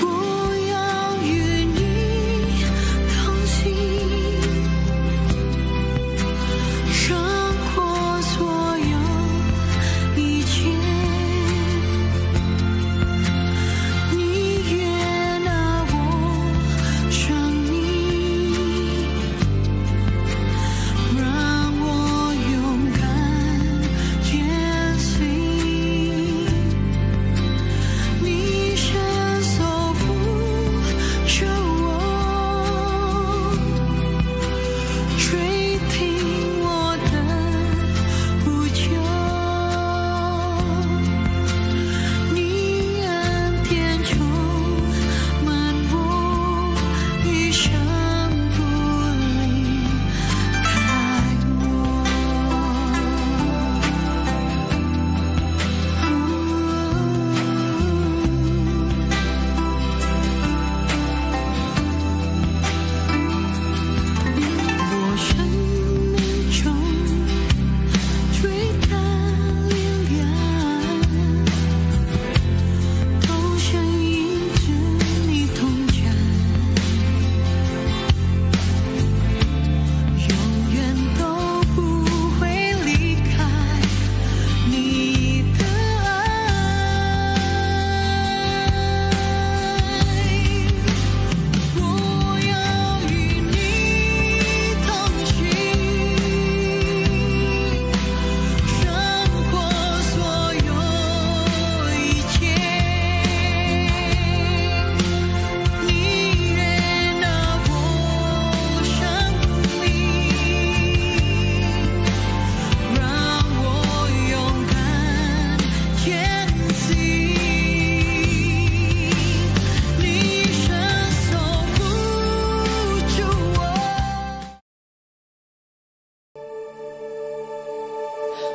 我要与你同行。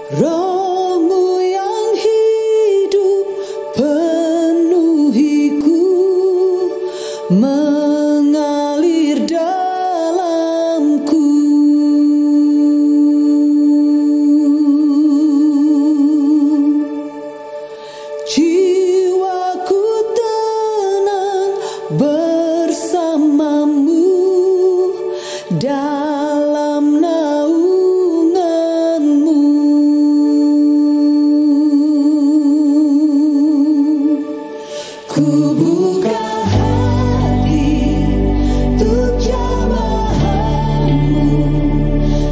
Rohmu yang hidup penuhiku, mengalir dalamku. Jiwaku tenang bersamamu dalam naunganmu. Ku buka hati untuk jamahanmu,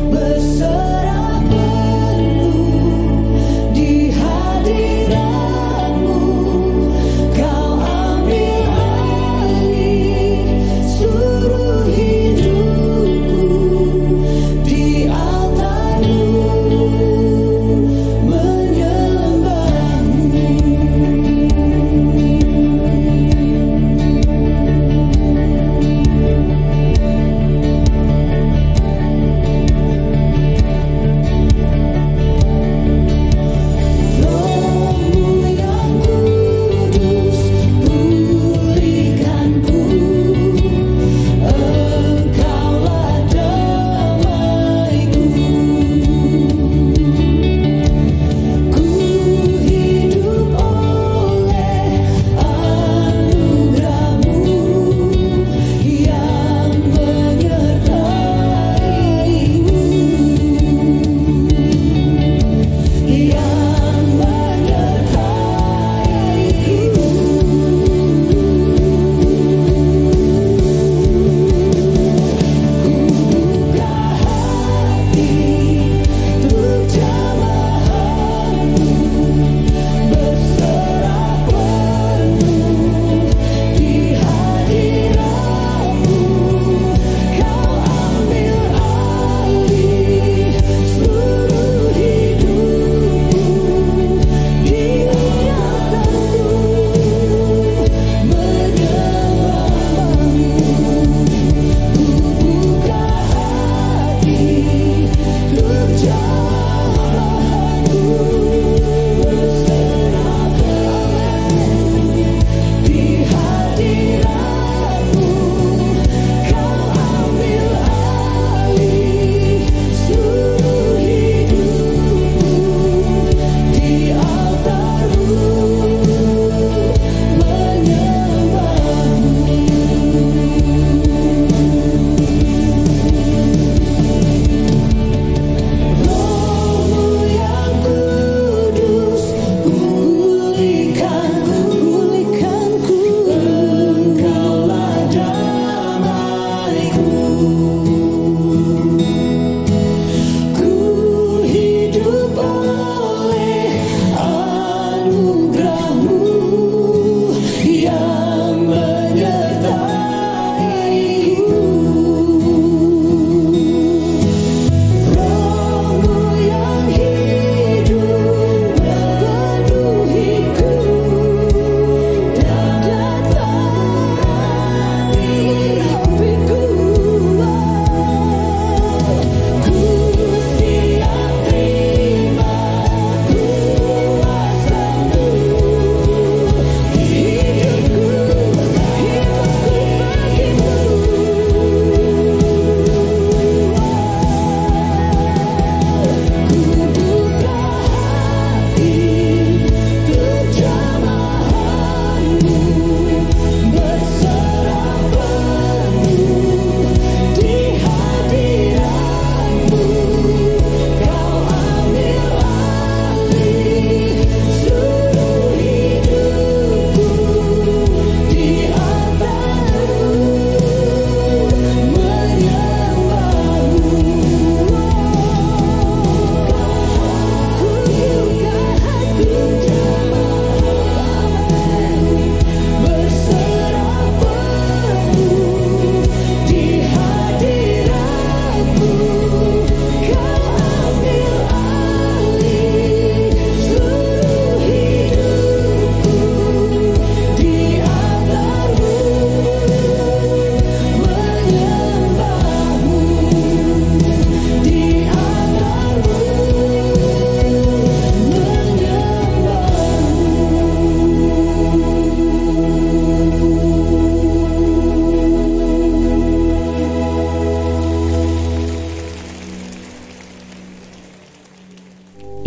berserah penuh di hadiratmu. Kau ambil alih seluruh hidupku.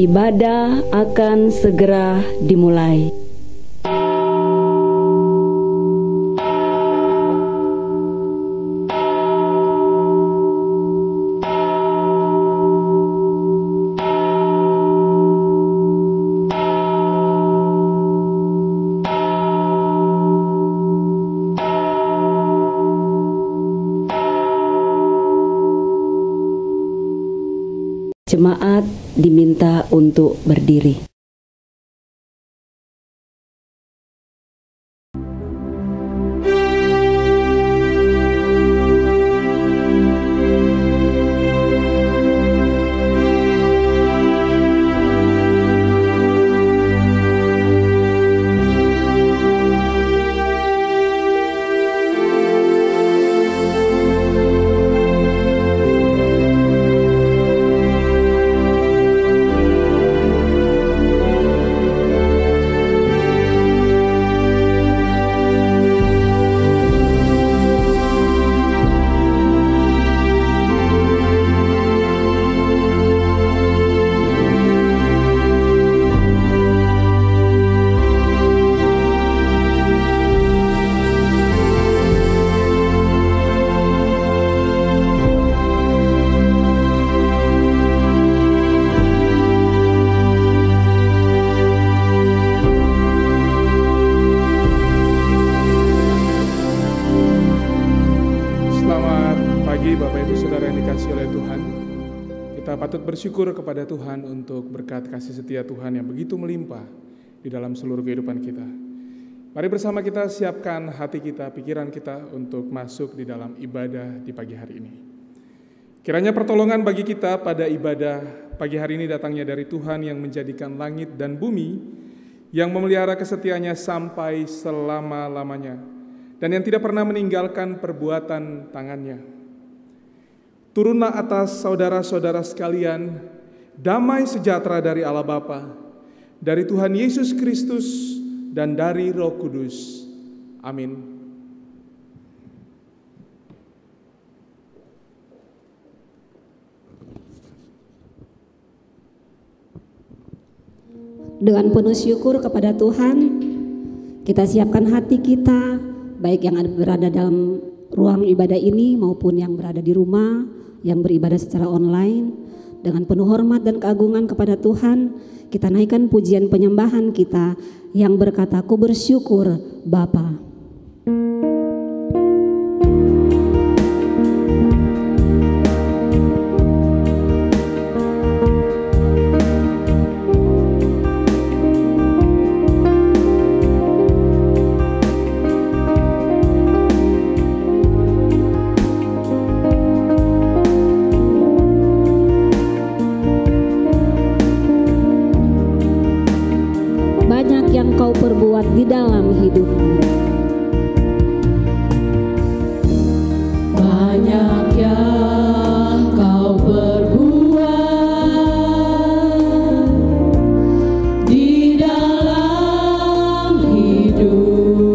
Ibadah akan segera dimulai. Jemaat diminta untuk berdiri. Bersyukur kepada Tuhan untuk berkat kasih setia Tuhan yang begitu melimpah di dalam seluruh kehidupan kita. Mari bersama kita siapkan hati kita, pikiran kita untuk masuk di dalam ibadah di pagi hari ini. Kiranya pertolongan bagi kita pada ibadah pagi hari ini datangnya dari Tuhan yang menjadikan langit dan bumi, yang memelihara kesetiaannya sampai selama-lamanya, dan yang tidak pernah meninggalkan perbuatan tangannya. Turunlah atas saudara-saudara sekalian, damai sejahtera dari Allah Bapa, dari Tuhan Yesus Kristus, dan dari Roh Kudus. Amin. Dengan penuh syukur kepada Tuhan, kita siapkan hati kita, baik yang berada dalam ruang ibadah ini maupun yang berada di rumah, yang beribadah secara online. Dengan penuh hormat dan keagungan kepada Tuhan, kita naikkan pujian penyembahan kita yang berkata, "Ku bersyukur Bapa." Di dalam hidupmu banyak yang kau perbuat di dalam hidupku,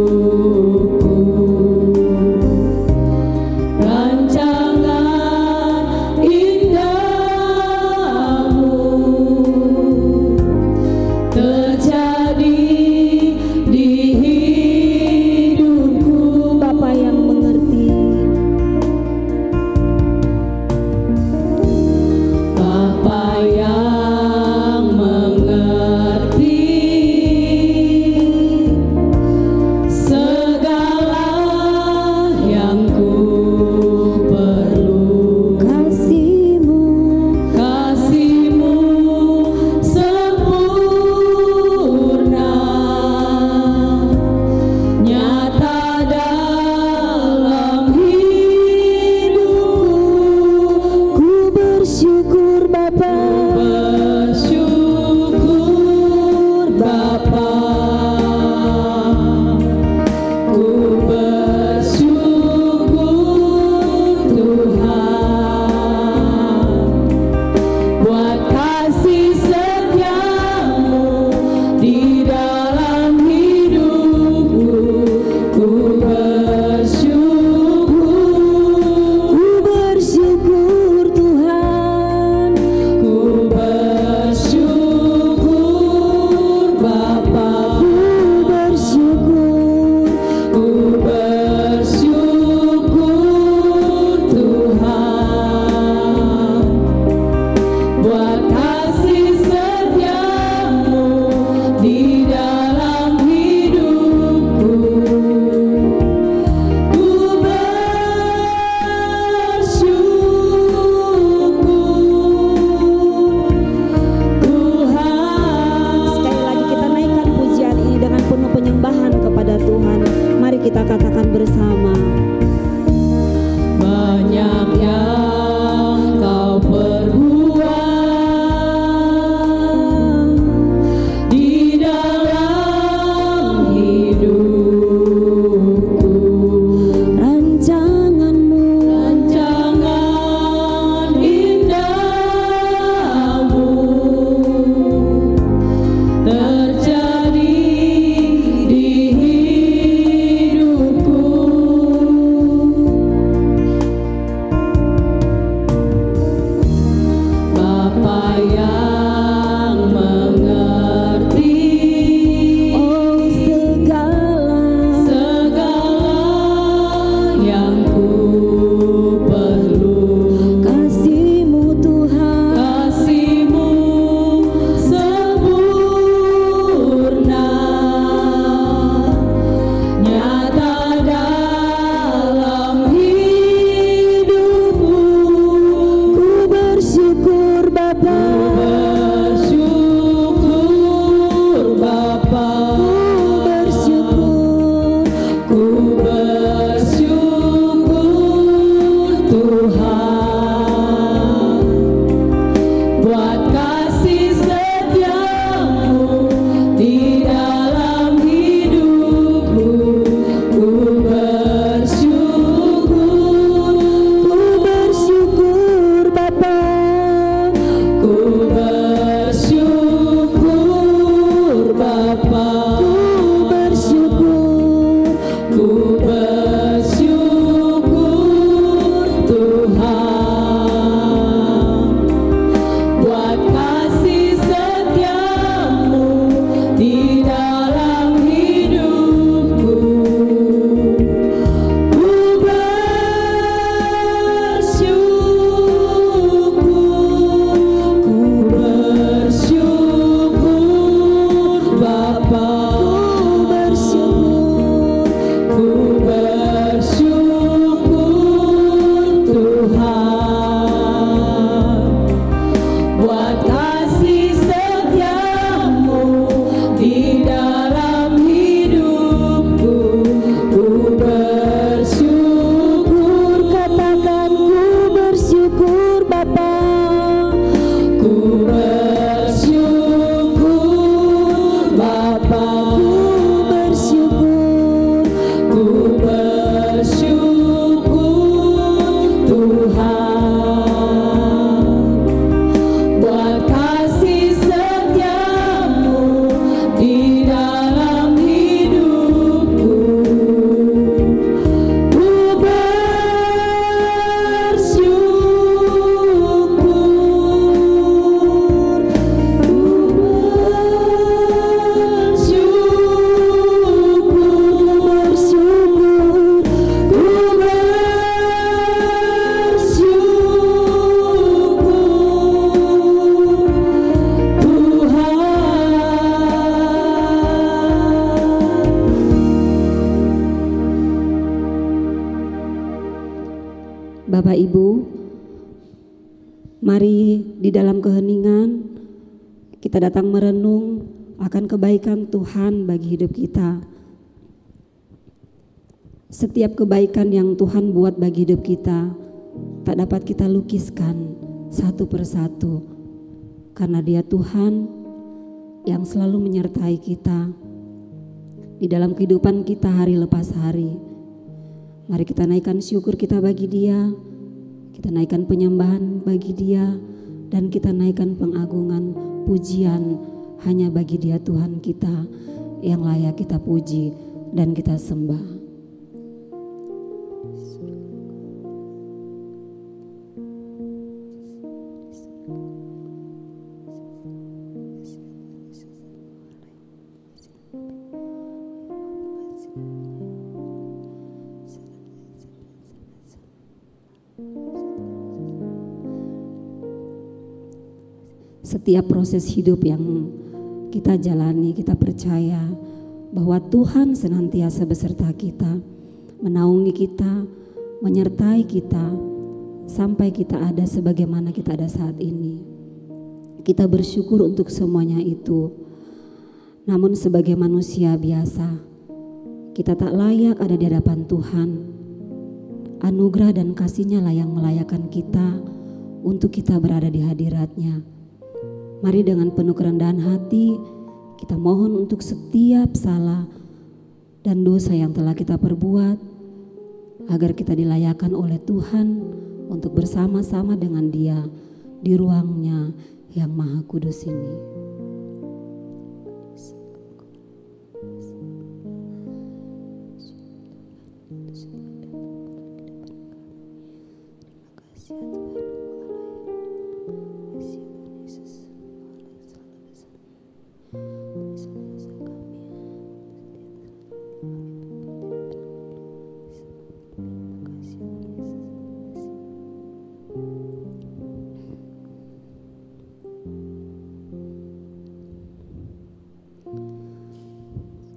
rancangan indahmu terjadi di Bapak Ibu, mari di dalam keheningan kita datang merenung akan kebaikan Tuhan bagi hidup kita. Setiap kebaikan yang Tuhan buat bagi hidup kita tak dapat kita lukiskan satu persatu, karena Dia Tuhan yang selalu menyertai kita di dalam kehidupan kita hari lepas hari. Mari kita naikkan syukur kita bagi Dia, kita naikkan penyembahan bagi Dia, dan kita naikkan pengagungan pujian hanya bagi Dia Tuhan kita yang layak kita puji dan kita sembah. Setiap proses hidup yang kita jalani, kita percaya bahwa Tuhan senantiasa beserta kita, menaungi kita, menyertai kita, sampai kita ada sebagaimana kita ada saat ini. Kita bersyukur untuk semuanya itu. Namun sebagai manusia biasa, kita tak layak ada di hadapan Tuhan. Anugerah dan kasih-Nya lah yang melayakkan kita untuk kita berada di hadirat-Nya. Mari dengan penuh kerendahan hati kita mohon untuk setiap salah dan dosa yang telah kita perbuat, agar kita dilayakkan oleh Tuhan untuk bersama-sama dengan Dia di ruang-Nya yang Maha Kudus ini.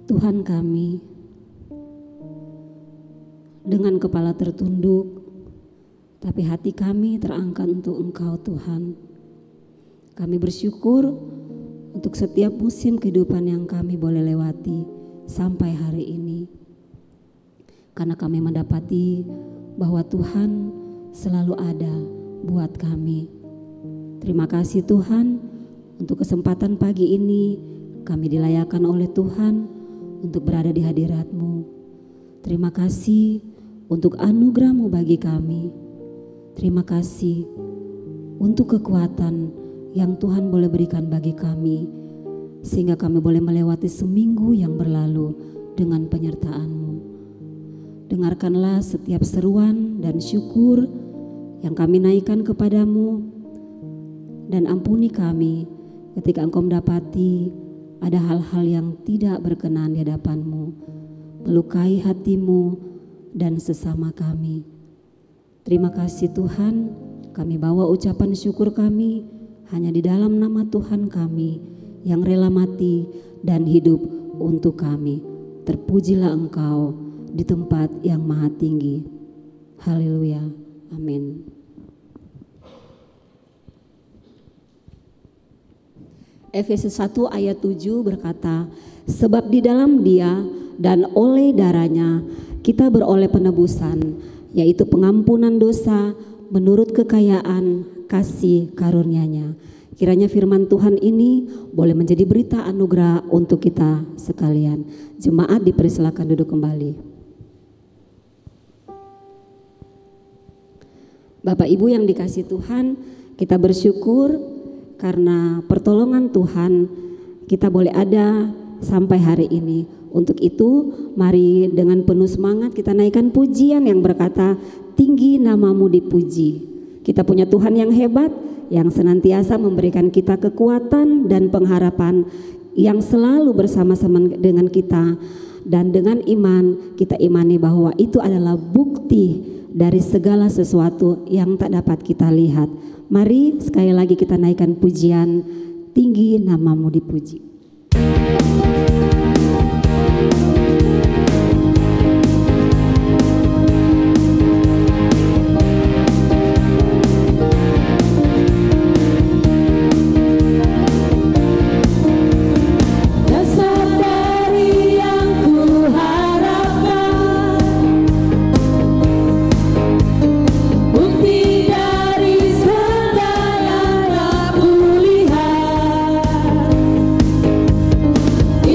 Tuhan kami, dengan kepala tertunduk, tapi hati kami terangkat untuk Engkau Tuhan. Kami bersyukur untuk setiap musim kehidupan yang kami boleh lewati sampai hari ini. Karena kami mendapati bahwa Tuhan selalu ada buat kami. Terima kasih Tuhan untuk kesempatan pagi ini kami dilayakkan oleh Tuhan untuk berada di hadirat-Mu. Terima kasih untuk anugerah-Mu bagi kami. Terima kasih untuk kekuatan yang Tuhan boleh berikan bagi kami, sehingga kami boleh melewati seminggu yang berlalu dengan penyertaan-Mu. Dengarkanlah setiap seruan dan syukur yang kami naikkan kepadamu, dan ampuni kami ketika Engkau mendapati ada hal-hal yang tidak berkenan di hadapan-Mu, melukai hati-Mu dan sesama kami. Terima kasih Tuhan, kami bawa ucapan syukur kami hanya di dalam nama Tuhan kami yang rela mati dan hidup untuk kami. Terpujilah Engkau di tempat yang maha tinggi. Haleluya. Amin. Efesus 1 ayat 7 berkata, sebab di dalam Dia dan oleh darahnya kita beroleh penebusan, yaitu pengampunan dosa menurut kekayaan kasih karunia-Nya. Kiranya firman Tuhan ini boleh menjadi berita anugerah untuk kita sekalian. Jemaat dipersilakan duduk kembali. Bapak Ibu yang dikasihi Tuhan, kita bersyukur karena pertolongan Tuhan kita boleh ada sampai hari ini. Untuk itu mari dengan penuh semangat kita naikkan pujian yang berkata, tinggi namamu dipuji. Kita punya Tuhan yang hebat, yang senantiasa memberikan kita kekuatan dan pengharapan, yang selalu bersama-sama dengan kita. Dan dengan iman kita imani bahwa itu adalah bukti dari segala sesuatu yang tak dapat kita lihat. Mari sekali lagi kita naikkan pujian, tinggi namamu dipuji. Di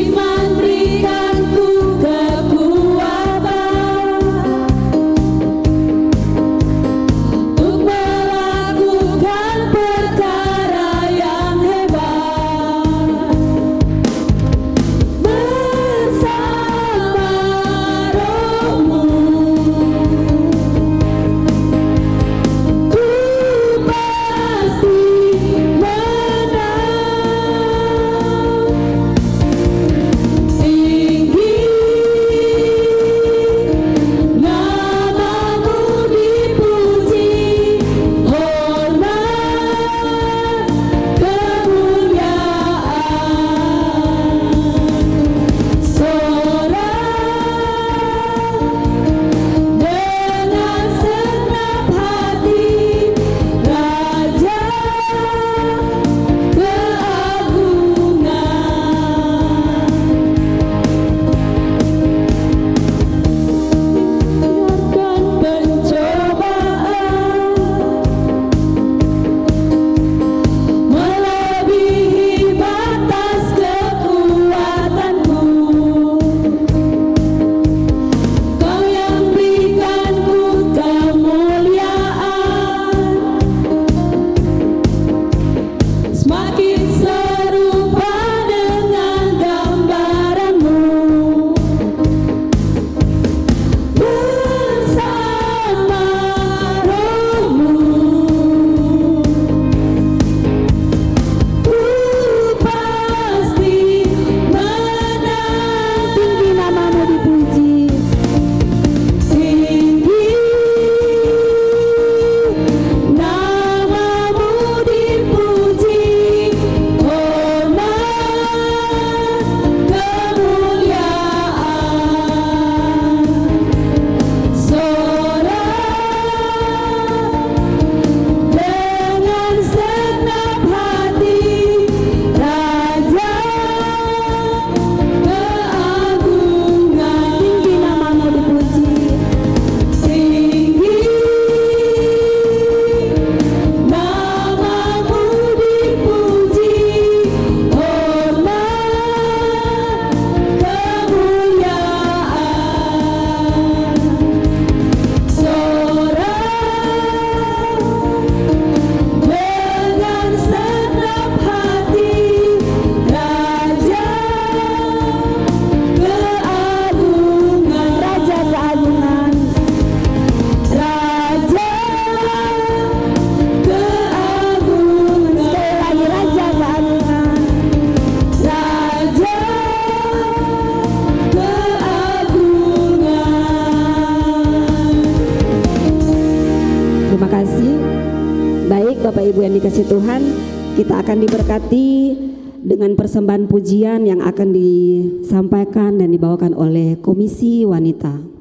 Baik Bapak Ibu yang dikasih Tuhan, kita akan diberkati dengan persembahan pujian yang akan disampaikan dan dibawakan oleh Komisi Wanita.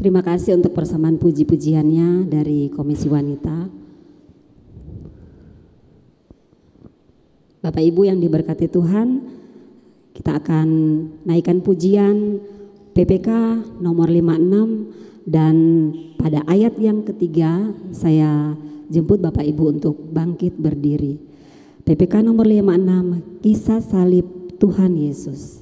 Terima kasih untuk persamaan puji-pujiannya dari Komisi Wanita. Bapak Ibu yang diberkati Tuhan, kita akan naikkan pujian PPK nomor 56, dan pada ayat yang ketiga saya jemput Bapak Ibu untuk bangkit berdiri. PPK nomor 56, Kisah Salib Tuhan Yesus.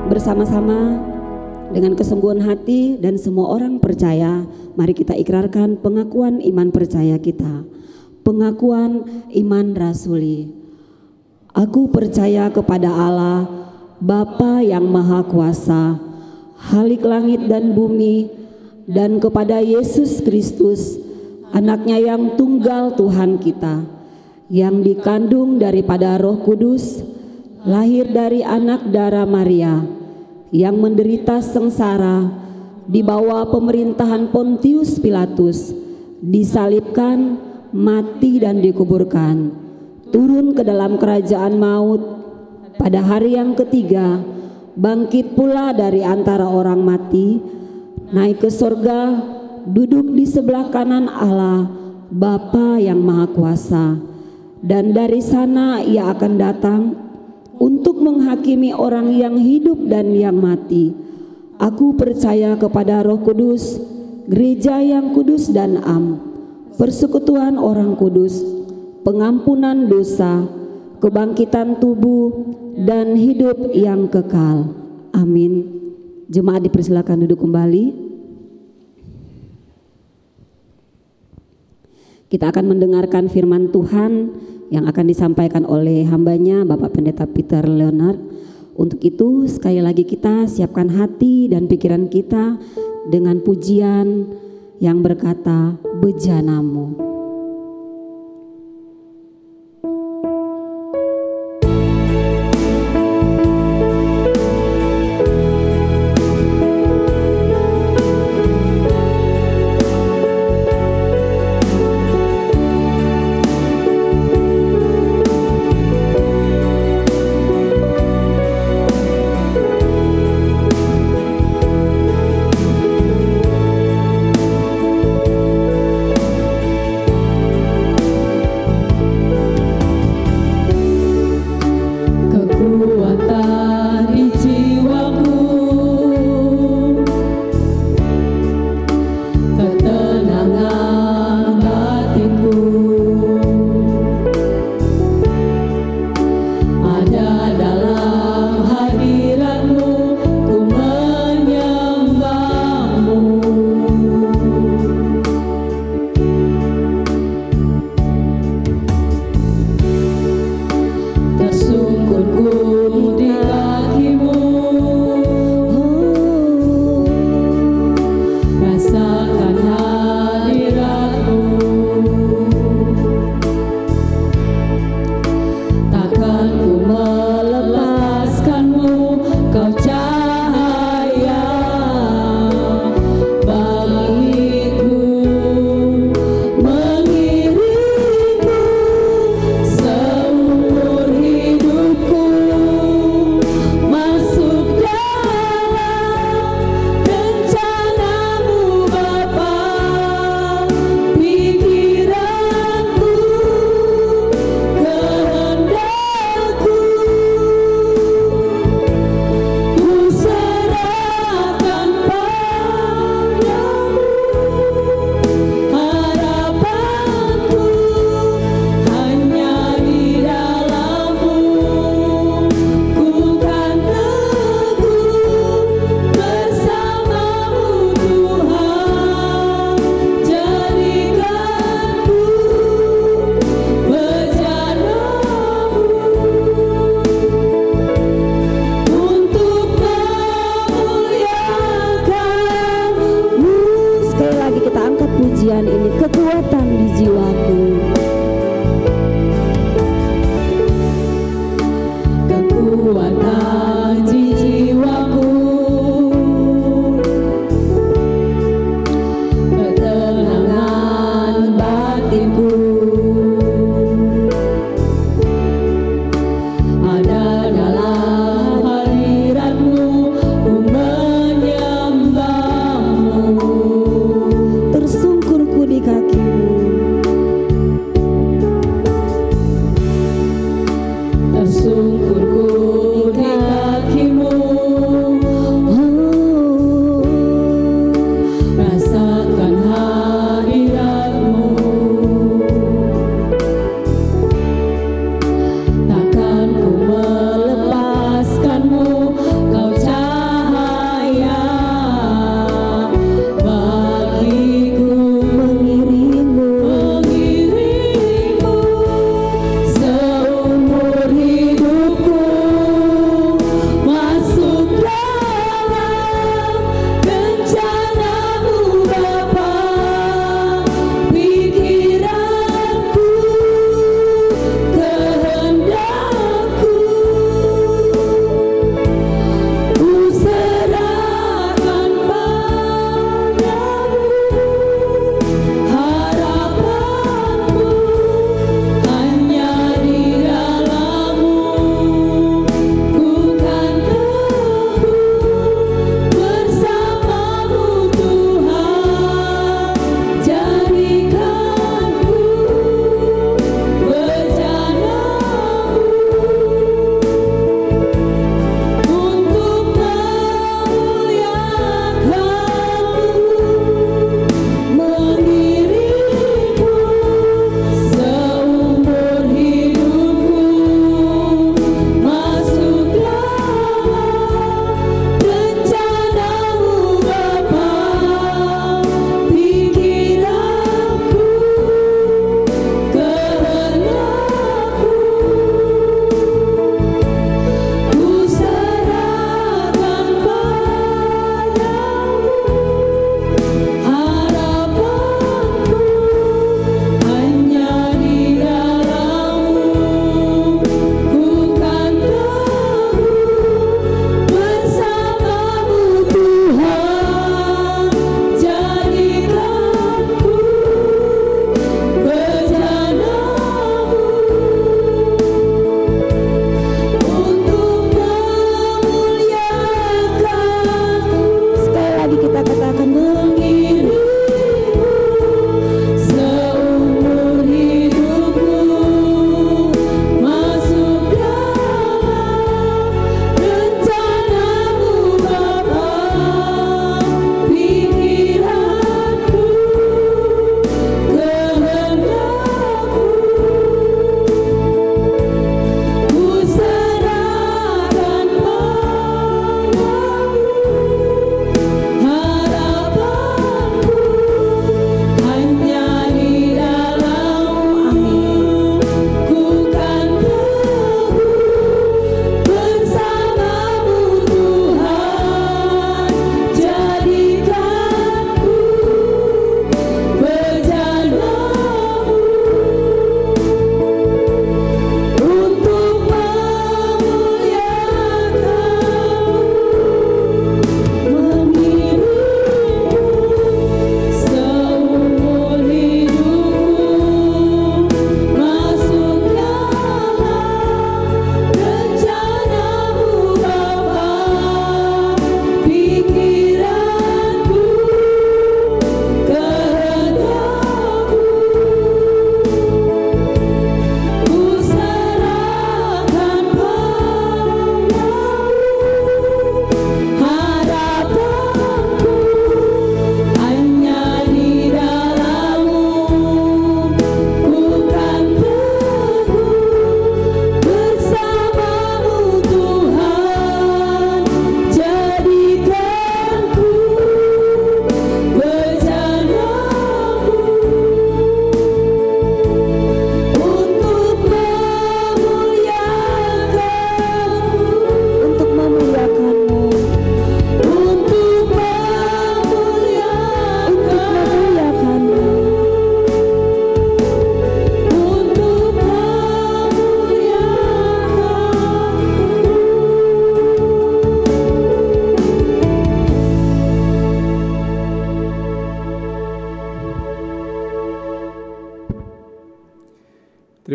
Bersama-sama dengan kesungguhan hati dan semua orang percaya, mari kita ikrarkan pengakuan iman percaya kita. Pengakuan iman rasuli. Aku percaya kepada Allah, Bapa yang Maha Kuasa, Khalik langit dan bumi, dan kepada Yesus Kristus, Anaknya yang tunggal Tuhan kita, yang dikandung daripada Roh Kudus, lahir dari anak darah Maria, yang menderita sengsara di bawah pemerintahan Pontius Pilatus, disalibkan, mati dan dikuburkan, turun ke dalam kerajaan maut, pada hari yang ketiga bangkit pula dari antara orang mati, naik ke sorga, duduk di sebelah kanan Allah Bapa yang Maha Kuasa. dan dari sana Ia akan datang untuk menghakimi orang yang hidup dan yang mati. Aku percaya kepada Roh Kudus, gereja yang kudus dan am, persekutuan orang kudus, pengampunan dosa, kebangkitan tubuh, dan hidup yang kekal. Amin. Jemaat dipersilakan duduk kembali. Kita akan mendengarkan firman Tuhan yang akan disampaikan oleh hambanya Bapak Pendeta Peter Leonard. Untuk itu sekali lagi kita siapkan hati dan pikiran kita dengan pujian yang berkata, bejanamu.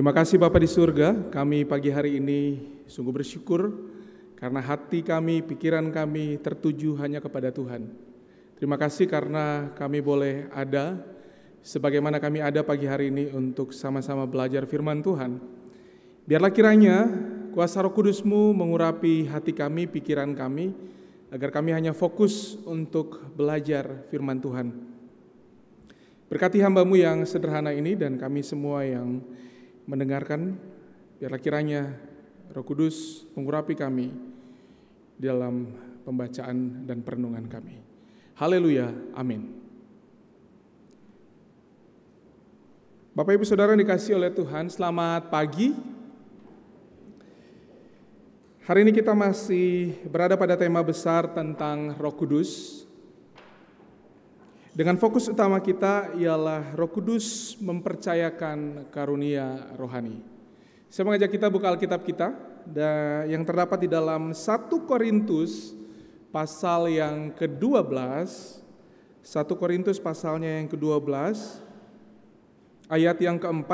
Terima kasih Bapa di surga, kami pagi hari ini sungguh bersyukur karena hati kami, pikiran kami tertuju hanya kepada Tuhan. Terima kasih karena kami boleh ada, sebagaimana kami ada pagi hari ini untuk sama-sama belajar firman Tuhan. Biarlah kiranya kuasa Roh Kudus-Mu mengurapi hati kami, pikiran kami, agar kami hanya fokus untuk belajar firman Tuhan. Berkati hamba-Mu yang sederhana ini dan kami semua yang mendengarkan, biarlah kiranya Roh Kudus mengurapi kami dalam pembacaan dan perenungan kami. Haleluya, amin. Bapak Ibu Saudara yang dikasihi oleh Tuhan, selamat pagi. Hari ini kita masih berada pada tema besar tentang Roh Kudus. Dengan fokus utama kita ialah Roh Kudus mempercayakan karunia rohani. Saya mengajak kita buka Alkitab kita yang terdapat di dalam 1 Korintus pasal yang ke-12. 1 Korintus pasalnya yang ke-12, ayat yang ke-4,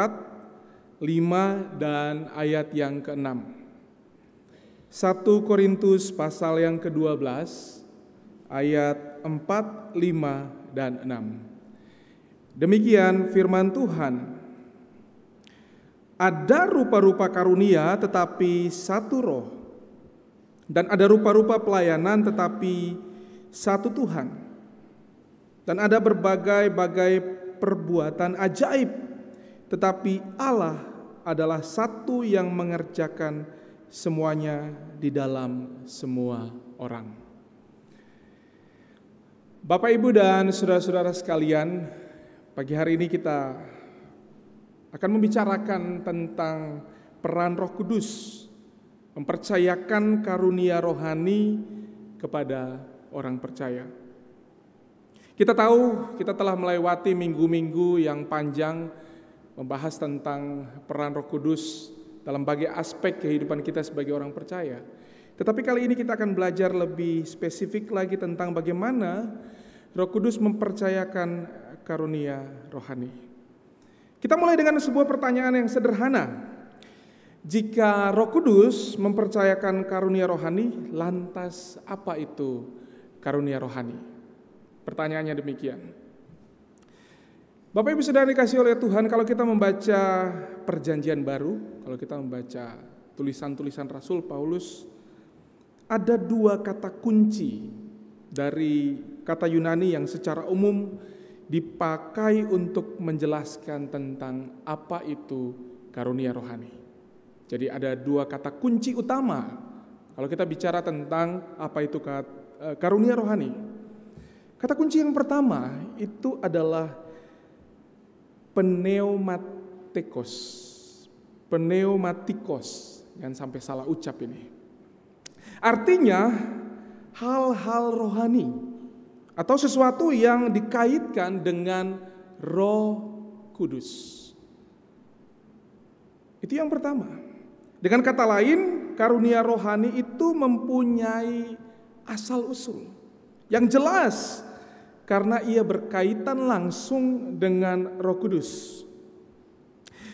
5, dan ayat yang ke-6. 1 Korintus pasal yang ke-12, ayat 4, 5, dan 6. Demikian firman Tuhan. Ada rupa-rupa karunia tetapi satu roh, dan ada rupa-rupa pelayanan tetapi satu Tuhan, dan ada berbagai-bagai perbuatan ajaib, tetapi Allah adalah satu yang mengerjakan semuanya di dalam semua orang. Bapak, Ibu, dan saudara-saudara sekalian, pagi hari ini kita akan membicarakan tentang peran Roh Kudus mempercayakan karunia rohani kepada orang percaya. Kita tahu kita telah melewati minggu-minggu yang panjang membahas tentang peran Roh Kudus dalam berbagai aspek kehidupan kita sebagai orang percaya. Tetapi kali ini kita akan belajar lebih spesifik lagi tentang bagaimana Roh Kudus mempercayakan karunia rohani. Kita mulai dengan sebuah pertanyaan yang sederhana. Jika Roh Kudus mempercayakan karunia rohani, lantas apa itu karunia rohani? Pertanyaannya demikian. Bapak Ibu Saudara dikasihi oleh Tuhan, kalau kita membaca Perjanjian Baru, kalau kita membaca tulisan-tulisan Rasul Paulus, ada dua kata kunci dari kata Yunani yang secara umum dipakai untuk menjelaskan tentang apa itu karunia rohani. Jadi ada dua kata kunci utama kalau kita bicara tentang apa itu karunia rohani. Kata kunci yang pertama itu adalah pneumatikos. Jangan sampai salah ucap ini. Artinya hal-hal rohani atau sesuatu yang dikaitkan dengan Roh Kudus. Itu yang pertama. Dengan kata lain, karunia rohani itu mempunyai asal-usul yang jelas karena ia berkaitan langsung dengan Roh Kudus.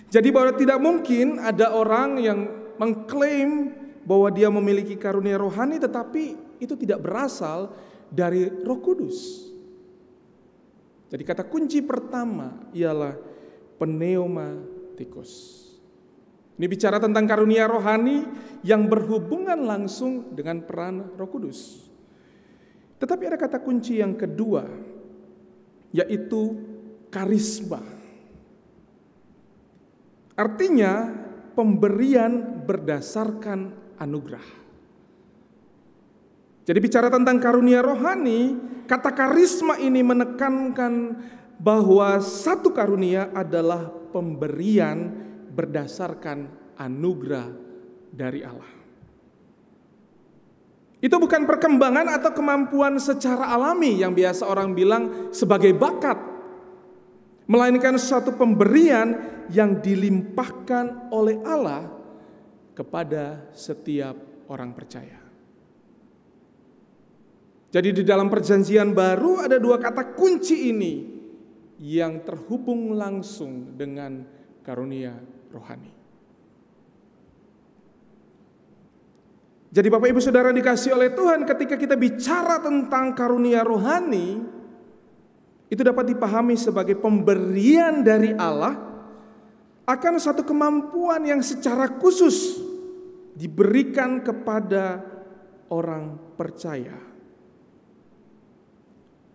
Jadi bahwa tidak mungkin ada orang yang mengklaim bahwa dia memiliki karunia rohani tetapi itu tidak berasal dari Roh Kudus. Jadi kata kunci pertama ialah pneumatikos. Ini bicara tentang karunia rohani yang berhubungan langsung dengan peran Roh Kudus. Tetapi ada kata kunci yang kedua, yaitu karisma. Artinya pemberian berdasarkan anugerah. Jadi bicara tentang karunia rohani, kata karisma ini menekankan bahwa satu karunia adalah pemberian berdasarkan anugerah dari Allah. Itu bukan perkembangan atau kemampuan secara alami yang biasa orang bilang sebagai bakat, melainkan suatu pemberian yang dilimpahkan oleh Allah kepada setiap orang percaya. Jadi di dalam Perjanjian Baru ada dua kata kunci ini yang terhubung langsung dengan karunia rohani. Jadi Bapak Ibu Saudara dikasihi oleh Tuhan, ketika kita bicara tentang karunia rohani, itu dapat dipahami sebagai pemberian dari Allah akan satu kemampuan yang secara khusus diberikan kepada orang percaya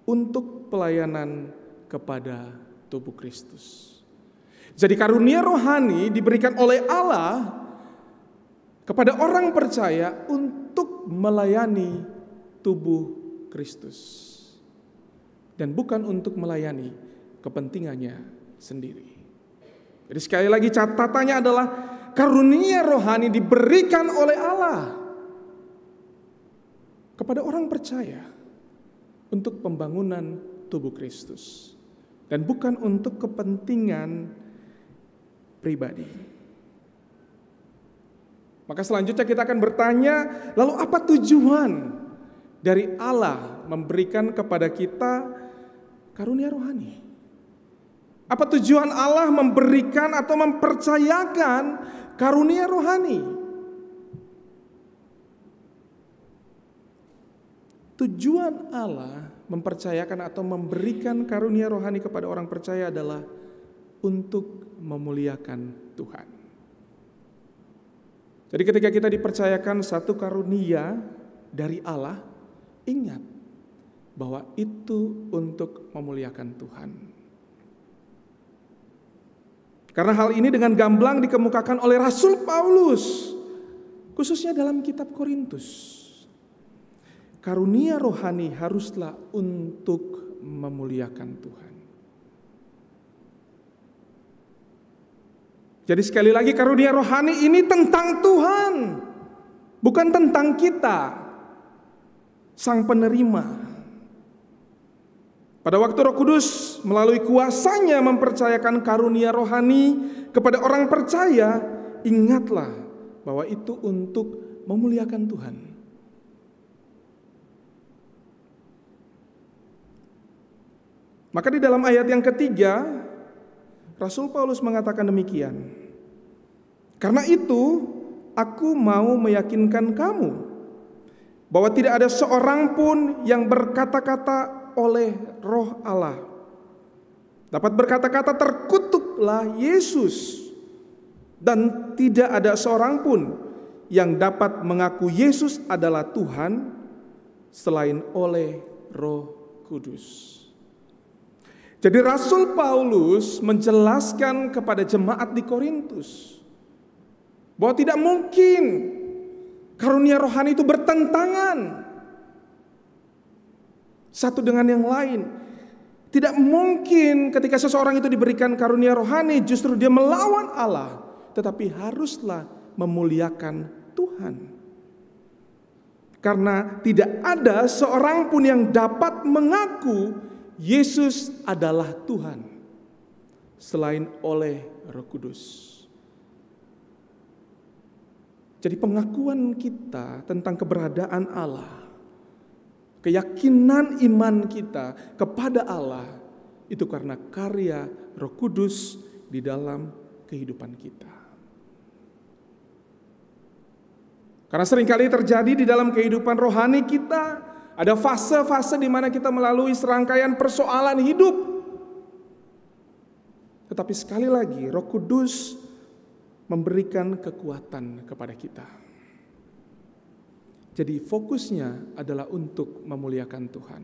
untuk pelayanan kepada tubuh Kristus. Jadi karunia rohani diberikan oleh Allah kepada orang percaya untuk melayani tubuh Kristus, dan bukan untuk melayani kepentingannya sendiri. Jadi sekali lagi catatannya adalah karunia rohani diberikan oleh Allah kepada orang percaya untuk pembangunan tubuh Kristus, dan bukan untuk kepentingan pribadi. Maka selanjutnya kita akan bertanya, lalu apa tujuan dari Allah memberikan kepada kita karunia rohani? Apa tujuan Allah memberikan atau mempercayakan karunia rohani? Tujuan Allah mempercayakan atau memberikan karunia rohani kepada orang percaya adalah untuk memuliakan Tuhan. Jadi ketika kita dipercayakan satu karunia dari Allah, ingat bahwa itu untuk memuliakan Tuhan. Karena hal ini dengan gamblang dikemukakan oleh Rasul Paulus, khususnya dalam kitab Korintus. Karunia rohani haruslah untuk memuliakan Tuhan. Jadi sekali lagi karunia rohani ini tentang Tuhan, bukan tentang kita, sang penerima. Pada waktu Roh Kudus melalui kuasanya mempercayakan karunia rohani kepada orang percaya, ingatlah bahwa itu untuk memuliakan Tuhan. Maka di dalam ayat yang ketiga, Rasul Paulus mengatakan demikian. Karena itu, aku mau meyakinkan kamu bahwa tidak ada seorang pun yang berkata-kata oleh Roh Allah dapat berkata-kata terkutuklah Yesus, dan tidak ada seorang pun yang dapat mengaku Yesus adalah Tuhan selain oleh Roh Kudus. Jadi Rasul Paulus menjelaskan kepada jemaat di Korintus bahwa tidak mungkin karunia rohani itu bertentangan satu dengan yang lain. Tidak mungkin ketika seseorang itu diberikan karunia rohani justru dia melawan Allah, tetapi haruslah memuliakan Tuhan. Karena tidak ada seorang pun yang dapat mengaku Yesus adalah Tuhan selain oleh Roh Kudus. Jadi pengakuan kita tentang keberadaan Allah, keyakinan iman kita kepada Allah, itu karena karya Roh Kudus di dalam kehidupan kita. Karena seringkali terjadi di dalam kehidupan rohani kita, ada fase-fase di mana kita melalui serangkaian persoalan hidup. Tetapi sekali lagi, Roh Kudus memberikan kekuatan kepada kita. Jadi fokusnya adalah untuk memuliakan Tuhan.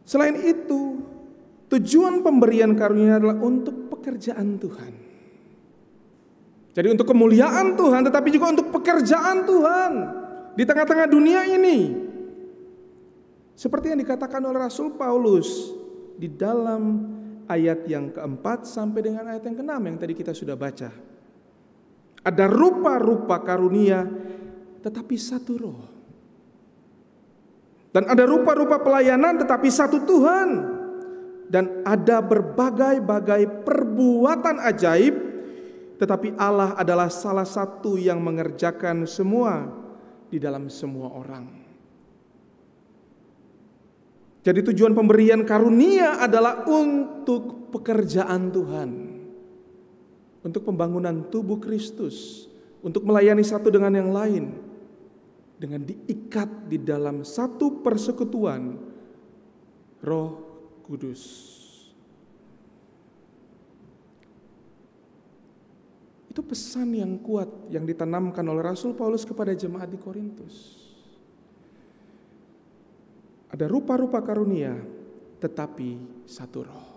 Selain itu, tujuan pemberian karunia adalah untuk pekerjaan Tuhan. Jadi untuk kemuliaan Tuhan, tetapi juga untuk pekerjaan Tuhan di tengah-tengah dunia ini. Seperti yang dikatakan oleh Rasul Paulus di dalam ayat yang keempat sampai dengan ayat yang keenam yang tadi kita sudah baca. Ada rupa-rupa karunia tetapi satu Roh. Dan ada rupa-rupa pelayanan tetapi satu Tuhan. Dan ada berbagai-bagai perbuatan ajaib, tetapi Allah adalah salah satu yang mengerjakan semua di dalam semua orang. Jadi tujuan pemberian karunia adalah untuk pekerjaan Tuhan, untuk pembangunan tubuh Kristus, untuk melayani satu dengan yang lain, dengan diikat di dalam satu persekutuan Roh Kudus. Itu pesan yang kuat yang ditanamkan oleh Rasul Paulus kepada jemaat di Korintus. Ada rupa-rupa karunia, tetapi satu roh.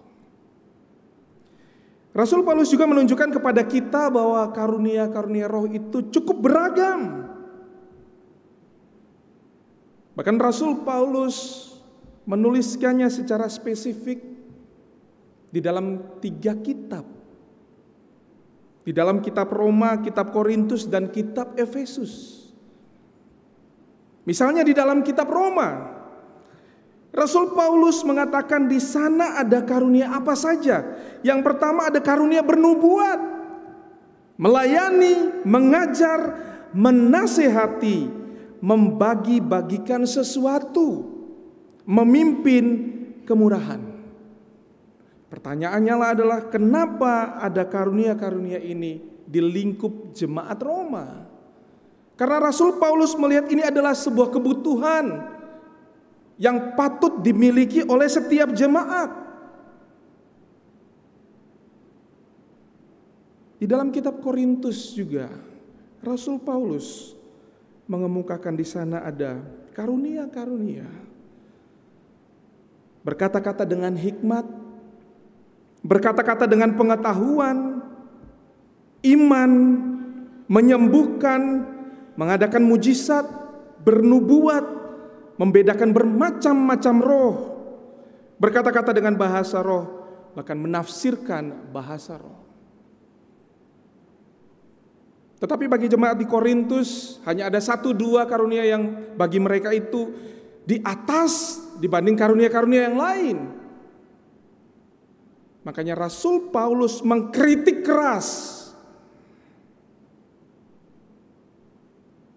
Rasul Paulus juga menunjukkan kepada kita bahwa karunia-karunia roh itu cukup beragam. Bahkan Rasul Paulus menuliskannya secara spesifik di dalam 3 kitab. Di dalam kitab Roma, kitab Korintus, dan kitab Efesus. Misalnya di dalam kitab Roma, Rasul Paulus mengatakan di sana ada karunia apa saja. Yang pertama ada karunia bernubuat, melayani, mengajar, menasehati, membagi-bagikan sesuatu, memimpin, kemurahan. Pertanyaannya adalah kenapa ada karunia-karunia ini di lingkup jemaat Roma? Karena Rasul Paulus melihat ini adalah sebuah kebutuhan yang patut dimiliki oleh setiap jemaat. Di dalam kitab Korintus juga Rasul Paulus mengemukakan di sana ada karunia-karunia. Berkata-kata dengan hikmat, berkata-kata dengan pengetahuan, iman, menyembuhkan, mengadakan mujizat, bernubuat, membedakan bermacam-macam roh, berkata-kata dengan bahasa roh, bahkan menafsirkan bahasa roh. Tetapi bagi jemaat di Korintus hanya ada 1-2 karunia yang bagi mereka itu di atas dibanding karunia-karunia yang lain. Makanya Rasul Paulus mengkritik keras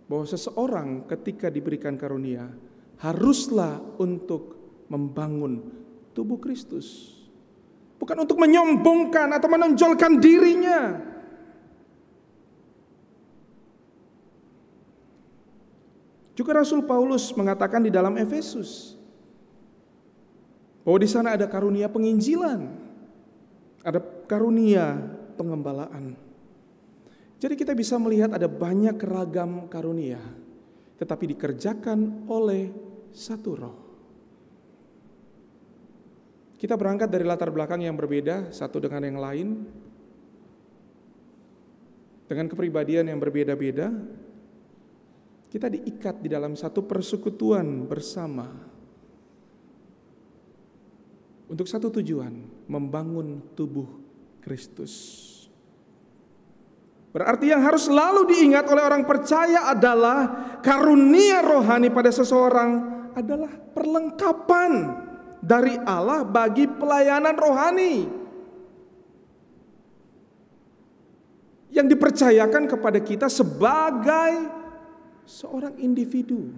bahwa seseorang ketika diberikan karunia haruslah untuk membangun tubuh Kristus, bukan untuk menyombongkan atau menonjolkan dirinya. Juga Rasul Paulus mengatakan di dalam Efesus bahwa di sana ada karunia penginjilan, ada karunia pengembalaan. Jadi kita bisa melihat ada banyak ragam karunia, tetapi dikerjakan oleh satu roh. Kita berangkat dari latar belakang yang berbeda satu dengan yang lain, dengan kepribadian yang berbeda-beda, kita diikat di dalam satu persekutuan bersama untuk satu tujuan, membangun tubuh Kristus. Berarti yang harus selalu diingat oleh orang percaya adalah karunia rohani pada seseorang adalah perlengkapan dari Allah bagi pelayanan rohani yang dipercayakan kepada kita sebagai seorang individu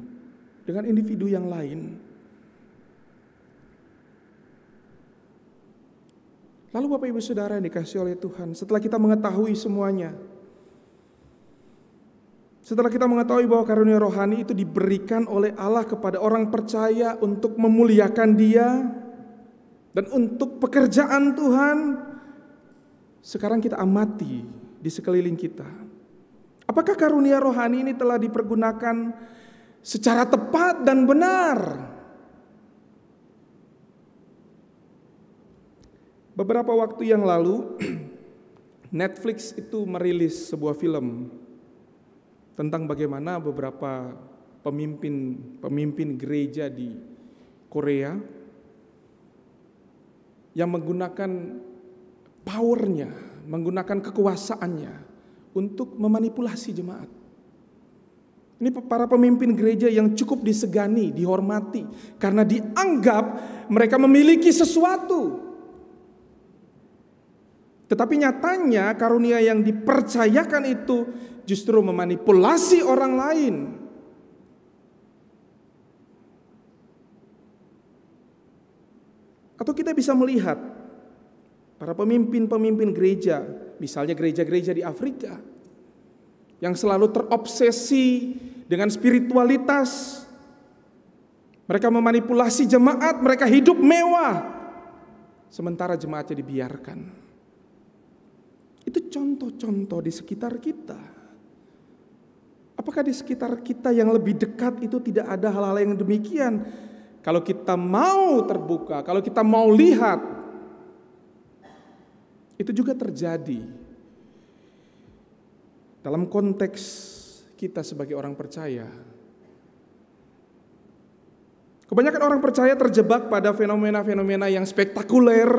dengan individu yang lain. Lalu Bapak Ibu Saudara yang dikasihi oleh Tuhan, setelah kita mengetahui semuanya, setelah kita mengetahui bahwa karunia rohani itu diberikan oleh Allah kepada orang percaya untuk memuliakan Dia dan untuk pekerjaan Tuhan, sekarang kita amati di sekeliling kita. Apakah karunia rohani ini telah dipergunakan secara tepat dan benar? Beberapa waktu yang lalu Netflix itu merilis sebuah film tentang bagaimana beberapa pemimpin gereja di Korea yang menggunakan powernya, menggunakan kekuasaannya untuk memanipulasi jemaat. Ini para pemimpin gereja yang cukup disegani, dihormati karena dianggap mereka memiliki sesuatu. Tetapi nyatanya karunia yang dipercayakan itu justru memanipulasi orang lain. Atau kita bisa melihat para pemimpin-pemimpin gereja, misalnya gereja-gereja di Afrika, yang selalu terobsesi dengan spiritualitas. Mereka memanipulasi jemaat, mereka hidup mewah, sementara jemaatnya dibiarkan. Itu contoh-contoh di sekitar kita. Apakah di sekitar kita yang lebih dekat itu tidak ada hal-hal yang demikian? Kalau kita mau terbuka, kalau kita mau lihat, itu juga terjadi dalam konteks kita sebagai orang percaya. Kebanyakan orang percaya terjebak pada fenomena-fenomena yang spektakuler,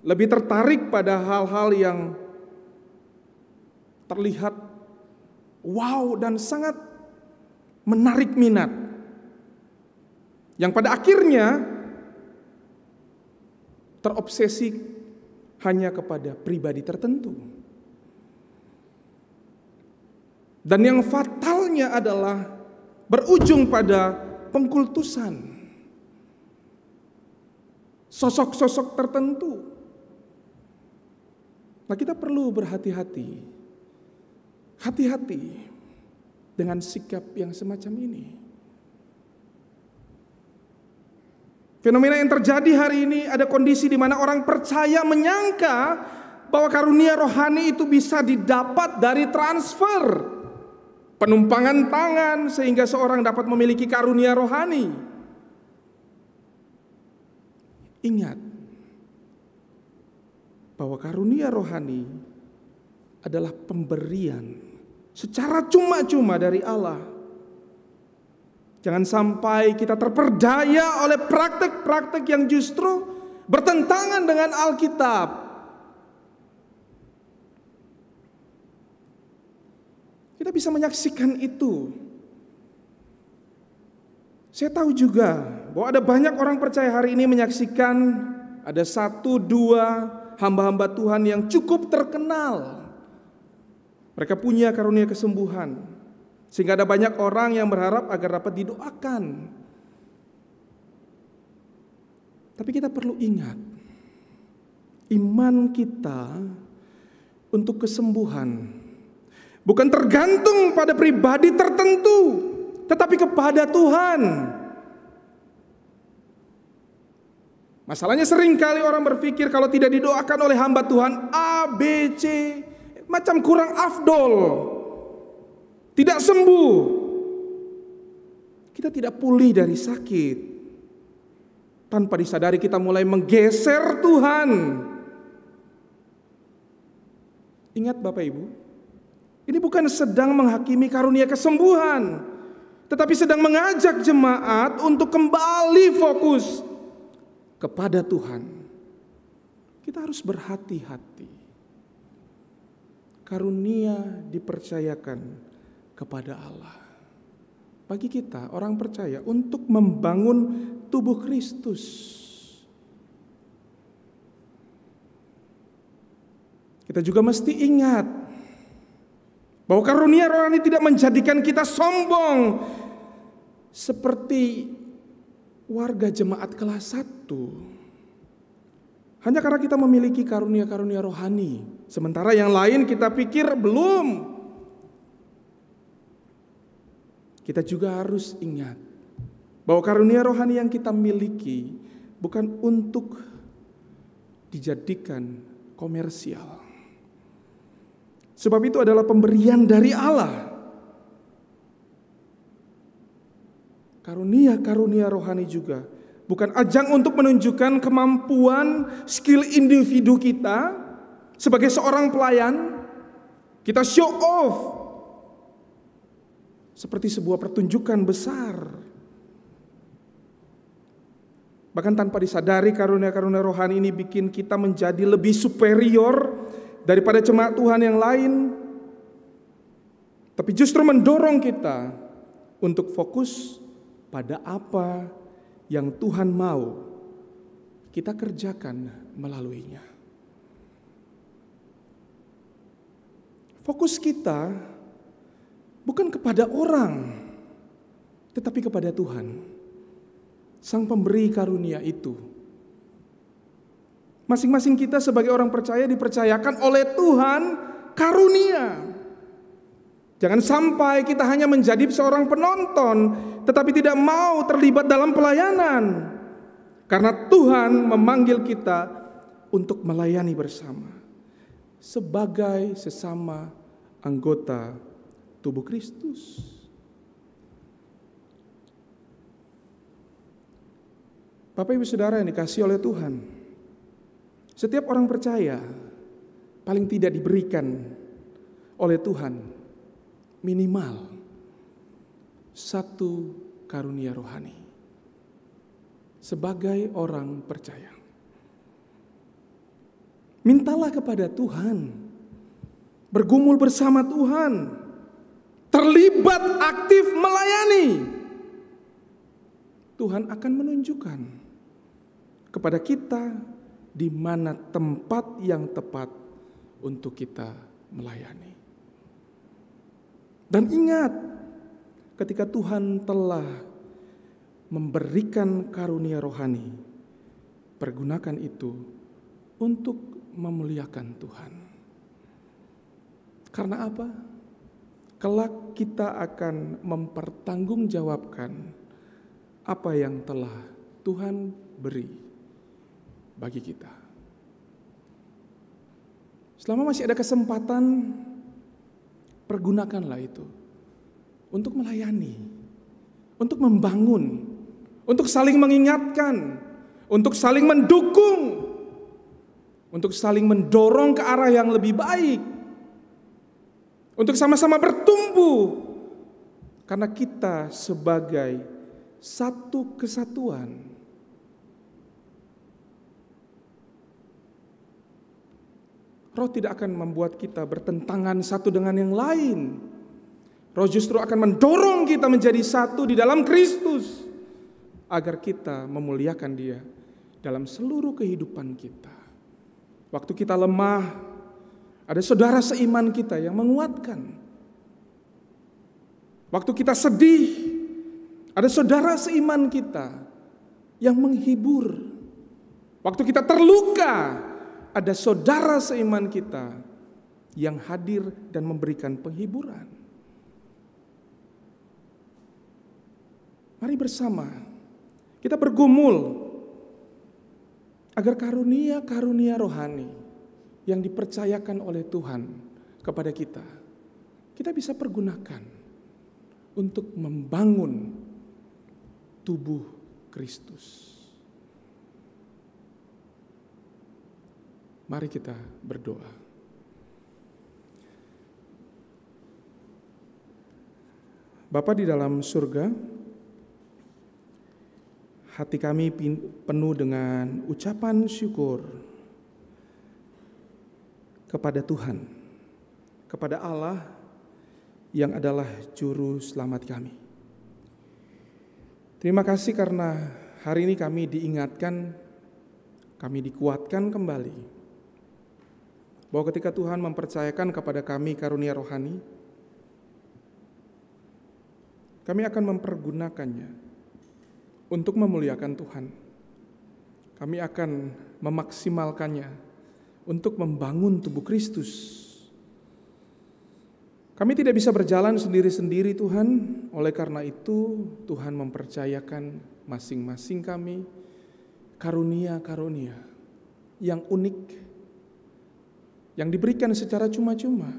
lebih tertarik pada hal-hal yang terlihat wow dan sangat menarik minat, yang pada akhirnya terobsesi hanya kepada pribadi tertentu. Dan yang fatalnya adalah berujung pada pengkultusan sosok-sosok tertentu. Nah, kita perlu berhati-hati. Hati-hati dengan sikap yang semacam ini. Fenomena yang terjadi hari ini, ada kondisi di mana orang percaya menyangka bahwa karunia rohani itu bisa didapat dari transfer, penumpangan tangan, sehingga seorang dapat memiliki karunia rohani. Ingat bahwa karunia rohani adalah pemberian secara cuma-cuma dari Allah. Jangan sampai kita terperdaya oleh praktek-praktek yang justru bertentangan dengan Alkitab. Kita bisa menyaksikan itu. Saya tahu juga bahwa ada banyak orang percaya hari ini menyaksikan ada 1-2 hamba-hamba Tuhan yang cukup terkenal. Mereka punya karunia kesembuhan, sehingga ada banyak orang yang berharap agar dapat didoakan. Tapi kita perlu ingat, iman kita untuk kesembuhan bukan tergantung pada pribadi tertentu, tetapi kepada Tuhan. Masalahnya seringkali orang berpikir kalau tidak didoakan oleh hamba Tuhan A, B, C, macam kurang afdol, tidak sembuh. Kita tidak pulih dari sakit. Tanpa disadari kita mulai menggeser Tuhan. Ingat Bapak Ibu, ini bukan sedang menghakimi karunia kesembuhan, tetapi sedang mengajak jemaat untuk kembali fokus kepada Tuhan. Kita harus berhati-hati. Karunia dipercayakan kepada Allah. Bagi kita orang percaya untuk membangun tubuh Kristus. Kita juga mesti ingat bahwa karunia rohani tidak menjadikan kita sombong seperti warga jemaat kelas 1. Hanya karena kita memiliki karunia-karunia rohani, sementara yang lain kita pikir belum. Kita juga harus ingat bahwa karunia rohani yang kita miliki bukan untuk dijadikan komersial. Sebab itu adalah pemberian dari Allah. Karunia-karunia rohani juga bukan ajang untuk menunjukkan kemampuan, skill individu kita sebagai seorang pelayan. Kita show off seperti sebuah pertunjukan besar. Bahkan tanpa disadari karunia-karunia rohani ini bikin kita menjadi lebih superior daripada jemaat Tuhan yang lain. Tapi justru mendorong kita untuk fokus pada apa yang Tuhan mau kita kerjakan melaluinya. Fokus kita bukan kepada orang, tetapi kepada Tuhan, Sang Pemberi karunia itu. Masing-masing kita sebagai orang percaya dipercayakan oleh Tuhan karunia. Jangan sampai kita hanya menjadi seorang penonton, tetapi tidak mau terlibat dalam pelayanan. Karena Tuhan memanggil kita untuk melayani bersama sebagai sesama anggota tubuh Kristus. Bapak Ibu Saudara yang dikasihi oleh Tuhan, setiap orang percaya paling tidak diberikan oleh Tuhan minimal satu karunia rohani sebagai orang percaya. Mintalah kepada Tuhan, bergumul bersama Tuhan, terlibat aktif melayani. Tuhan akan menunjukkan kepada kita di mana tempat yang tepat untuk kita melayani. Dan ingat, ketika Tuhan telah memberikan karunia rohani, pergunakan itu untuk memuliakan Tuhan. Karena apa? Kelak kita akan mempertanggungjawabkan apa yang telah Tuhan beri bagi kita. Selama masih ada kesempatan, pergunakanlah itu untuk melayani, untuk membangun, untuk saling mengingatkan, untuk saling mendukung, untuk saling mendorong ke arah yang lebih baik, untuk sama-sama bertumbuh, karena kita sebagai satu kesatuan. Roh tidak akan membuat kita bertentangan satu dengan yang lain. Roh justru akan mendorong kita menjadi satu di dalam Kristus, agar kita memuliakan Dia dalam seluruh kehidupan kita. Waktu kita lemah, ada saudara seiman kita yang menguatkan. Waktu kita sedih, ada saudara seiman kita yang menghibur. Waktu kita terluka, ada saudara seiman kita yang hadir dan memberikan penghiburan. Mari bersama kita bergumul agar karunia-karunia rohani yang dipercayakan oleh Tuhan kepada kita bisa pergunakan untuk membangun tubuh Kristus. Mari kita berdoa. Bapa di dalam surga, hati kami penuh dengan ucapan syukur kepada Tuhan, kepada Allah yang adalah juru selamat kami. Terima kasih karena hari ini kami diingatkan, kami dikuatkan kembali bahwa ketika Tuhan mempercayakan kepada kami karunia rohani, kami akan mempergunakannya untuk memuliakan Tuhan. Kami akan memaksimalkannya untuk membangun tubuh Kristus. Kami tidak bisa berjalan sendiri-sendiri Tuhan, oleh karena itu Tuhan mempercayakan masing-masing kami karunia-karunia yang unik, yang diberikan secara cuma-cuma,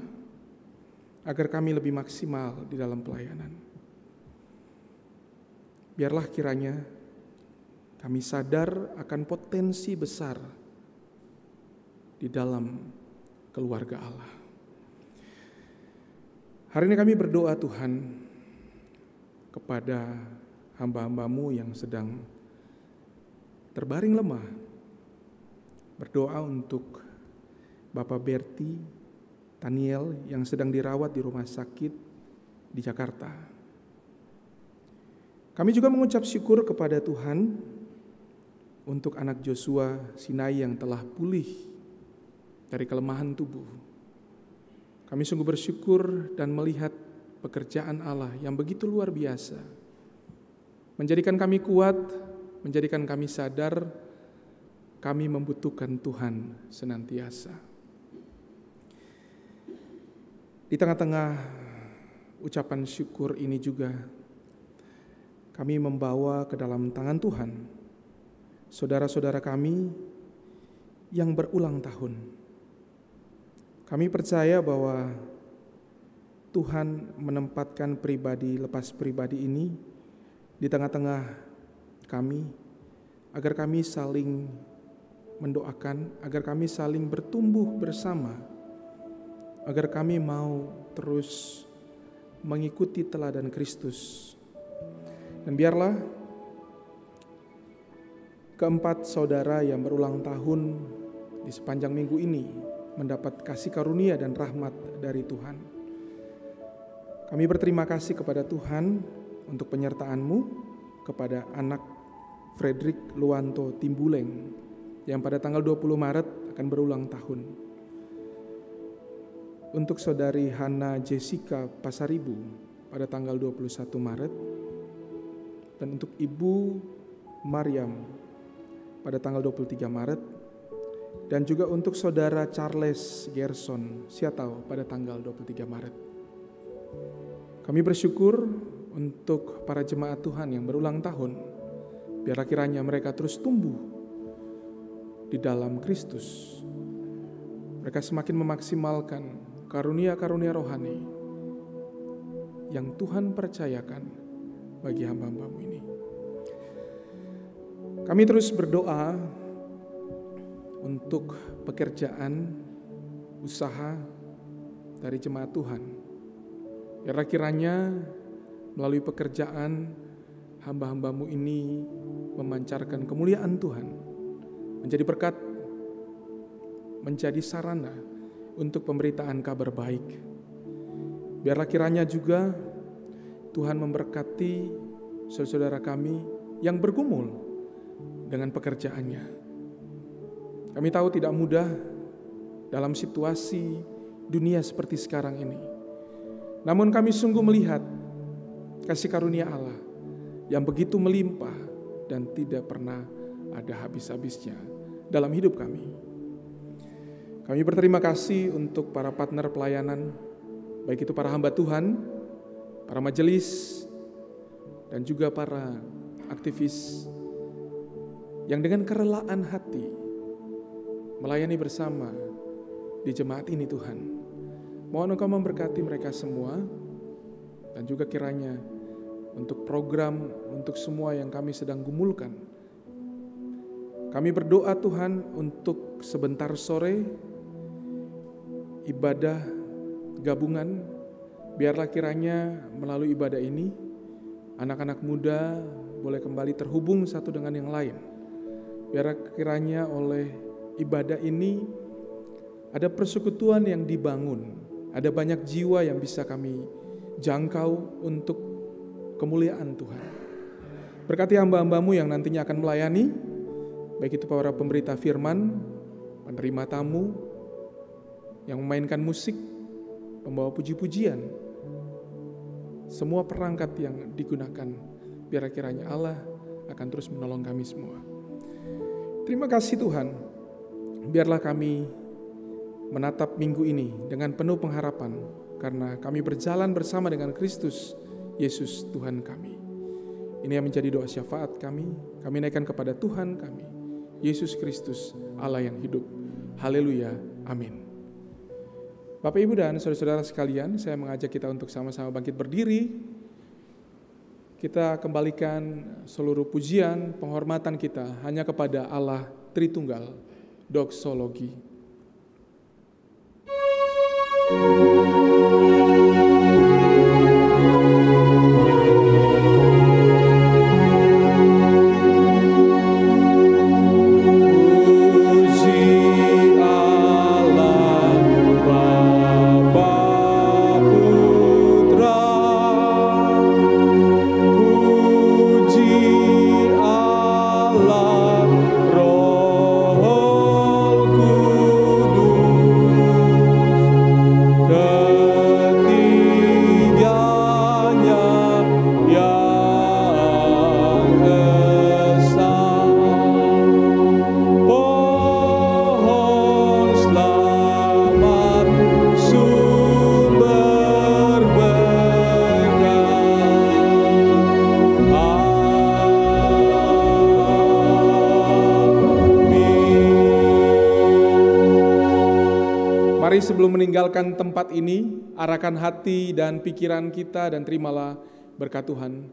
agar kami lebih maksimal di dalam pelayanan. Biarlah kiranya kami sadar akan potensi besar di dalam keluarga Allah. Hari ini kami berdoa Tuhan kepada hamba-hambamu yang sedang terbaring lemah. Berdoa untuk Bapak Berti Daniel yang sedang dirawat di rumah sakit di Jakarta. Kami juga mengucap syukur kepada Tuhan untuk anak Joshua Sinai yang telah pulih dari kelemahan tubuh. Kami sungguh bersyukur dan melihat pekerjaan Allah yang begitu luar biasa, menjadikan kami kuat, menjadikan kami sadar kami membutuhkan Tuhan senantiasa. Di tengah-tengah ucapan syukur ini juga kami membawa ke dalam tangan Tuhan saudara-saudara kami yang berulang tahun. Kami percaya bahwa Tuhan menempatkan pribadi lepas pribadi ini di tengah-tengah kami, agar kami saling mendoakan, agar kami saling bertumbuh bersama, agar kami mau terus mengikuti teladan Kristus. Dan biarlah keempat saudara yang berulang tahun di sepanjang minggu ini mendapat kasih karunia dan rahmat dari Tuhan. Kami berterima kasih kepada Tuhan untuk penyertaan-Mu kepada anak Frederick Luanto Timbuleng yang pada tanggal 20 Maret akan berulang tahun. Untuk saudari Hana Jessica Pasaribu pada tanggal 21 Maret. Dan untuk Ibu Mariam pada tanggal 23 Maret. Dan juga untuk saudara Charles Gerson Siatau pada tanggal 23 Maret. Kami bersyukur untuk para jemaat Tuhan yang berulang tahun. Biarlah kiranya mereka terus tumbuh di dalam Kristus. Mereka semakin memaksimalkan karunia-karunia rohani yang Tuhan percayakan bagi hamba-hamba-Mu ini. Kami terus berdoa untuk pekerjaan, usaha dari jemaat Tuhan. Biarlah kiranya melalui pekerjaan hamba-hamba-Mu ini memancarkan kemuliaan Tuhan, menjadi berkat, menjadi sarana untuk pemberitaan kabar baik. Biarlah kiranya juga Tuhan memberkati saudara-saudara kami yang bergumul dengan pekerjaannya. Kami tahu tidak mudah dalam situasi dunia seperti sekarang ini. Namun kami sungguh melihat kasih karunia Allah yang begitu melimpah dan tidak pernah ada habis-habisnya dalam hidup kami. Kami berterima kasih untuk para partner pelayanan, baik itu para hamba Tuhan, para majelis, dan juga para aktivis yang dengan kerelaan hati melayani bersama di jemaat ini Tuhan. Mohon Engkau memberkati mereka semua, dan juga kiranya untuk program, untuk semua yang kami sedang gumulkan. Kami berdoa Tuhan untuk sebentar sore ibadah gabungan. Biarlah kiranya melalui ibadah ini anak-anak muda boleh kembali terhubung satu dengan yang lain. Biarlah kiranya oleh ibadah ini ada persekutuan yang dibangun, ada banyak jiwa yang bisa kami jangkau untuk kemuliaan Tuhan. Berkati hamba-hamba-Mu yang nantinya akan melayani, baik itu para pemberita firman, penerima tamu, yang memainkan musik, pembawa puji-pujian, semua perangkat yang digunakan, biar kiranya Allah akan terus menolong kami semua. Terima kasih Tuhan, biarlah kami menatap minggu ini dengan penuh pengharapan, karena kami berjalan bersama dengan Kristus Yesus Tuhan kami. Ini yang menjadi doa syafaat kami naikkan kepada Tuhan kami, Yesus Kristus, Allah yang hidup. Haleluya, amin. Bapak, Ibu, dan saudara-saudara sekalian, saya mengajak kita untuk sama-sama bangkit berdiri. Kita kembalikan seluruh pujian, penghormatan kita hanya kepada Allah Tritunggal, doksologi. Roh Kudus meninggalkan tempat ini, arahkan hati dan pikiran kita dan terimalah berkat Tuhan.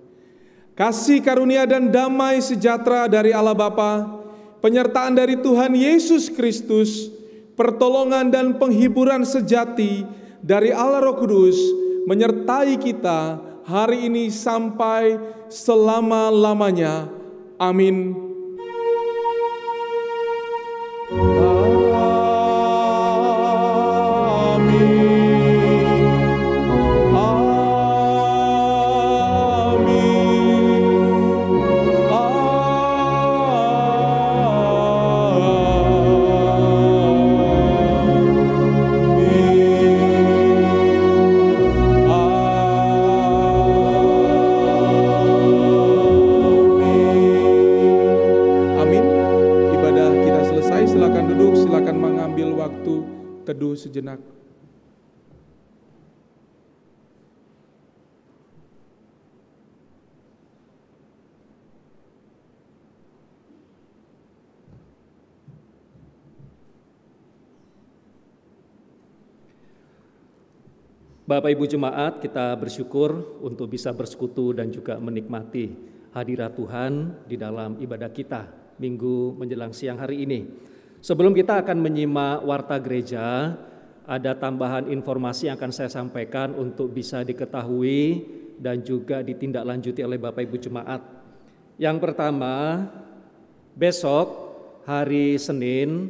Kasih karunia dan damai sejahtera dari Allah Bapa, penyertaan dari Tuhan Yesus Kristus, pertolongan dan penghiburan sejati dari Allah Roh Kudus menyertai kita hari ini sampai selama-lamanya. Amin. Teduh sejenak. Bapak Ibu Jemaat, kita bersyukur untuk bisa bersekutu dan juga menikmati hadirat Tuhan di dalam ibadah kita minggu menjelang siang hari ini. Sebelum kita akan menyimak warta gereja, ada tambahan informasi yang akan saya sampaikan untuk bisa diketahui dan juga ditindaklanjuti oleh Bapak Ibu Jemaat. Yang pertama, besok hari Senin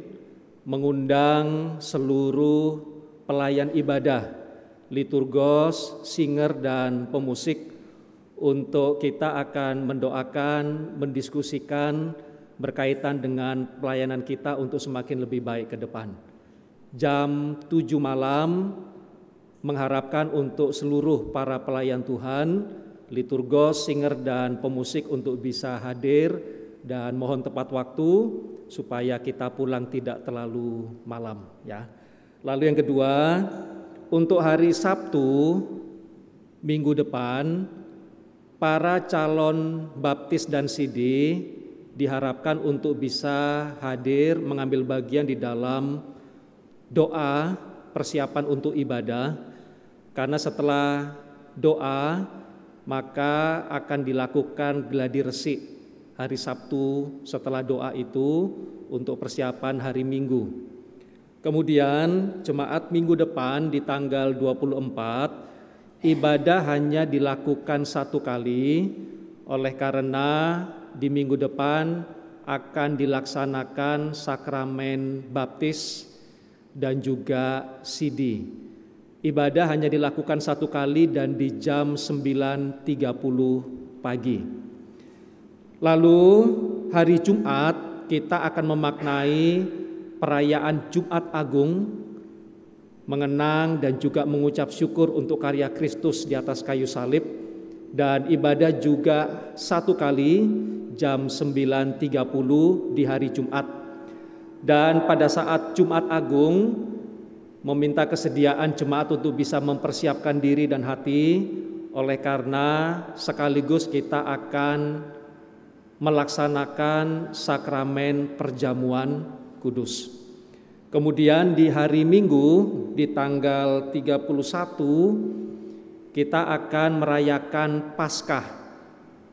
mengundang seluruh pelayan ibadah, liturgos, singer dan pemusik untuk kita akan mendoakan, mendiskusikan berkaitan dengan pelayanan kita untuk semakin lebih baik ke depan. Jam 7 malam mengharapkan untuk seluruh para pelayan Tuhan, liturgos, singer dan pemusik untuk bisa hadir dan mohon tepat waktu supaya kita pulang tidak terlalu malam ya. Lalu yang kedua, untuk hari Sabtu minggu depan para calon baptis dan sidi diharapkan untuk bisa hadir mengambil bagian di dalam doa persiapan untuk ibadah, karena setelah doa maka akan dilakukan gladi resik hari Sabtu setelah doa itu untuk persiapan hari Minggu. Kemudian jemaat minggu depan di tanggal 24 ibadah hanya dilakukan satu kali, oleh karena di minggu depan akan dilaksanakan sakramen baptis dan juga sidi. Ibadah hanya dilakukan satu kali dan di jam 9.30 pagi. Lalu hari Jumat kita akan memaknai perayaan Jumat Agung, mengenang dan juga mengucap syukur untuk karya Kristus di atas kayu salib, dan ibadah juga satu kali jam 9.30 di hari Jumat. Dan pada saat Jumat Agung meminta kesediaan jemaat untuk bisa mempersiapkan diri dan hati, oleh karena sekaligus kita akan melaksanakan sakramen perjamuan kudus. Kemudian di hari Minggu di tanggal 31 kita akan merayakan Paskah,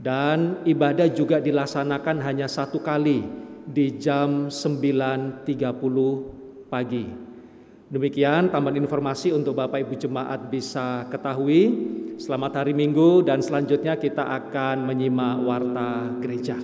dan ibadah juga dilaksanakan hanya satu kali di jam 9.30 pagi. Demikian tambahan informasi untuk Bapak Ibu Jemaat bisa ketahui. Selamat hari Minggu, dan selanjutnya kita akan menyimak warta gereja.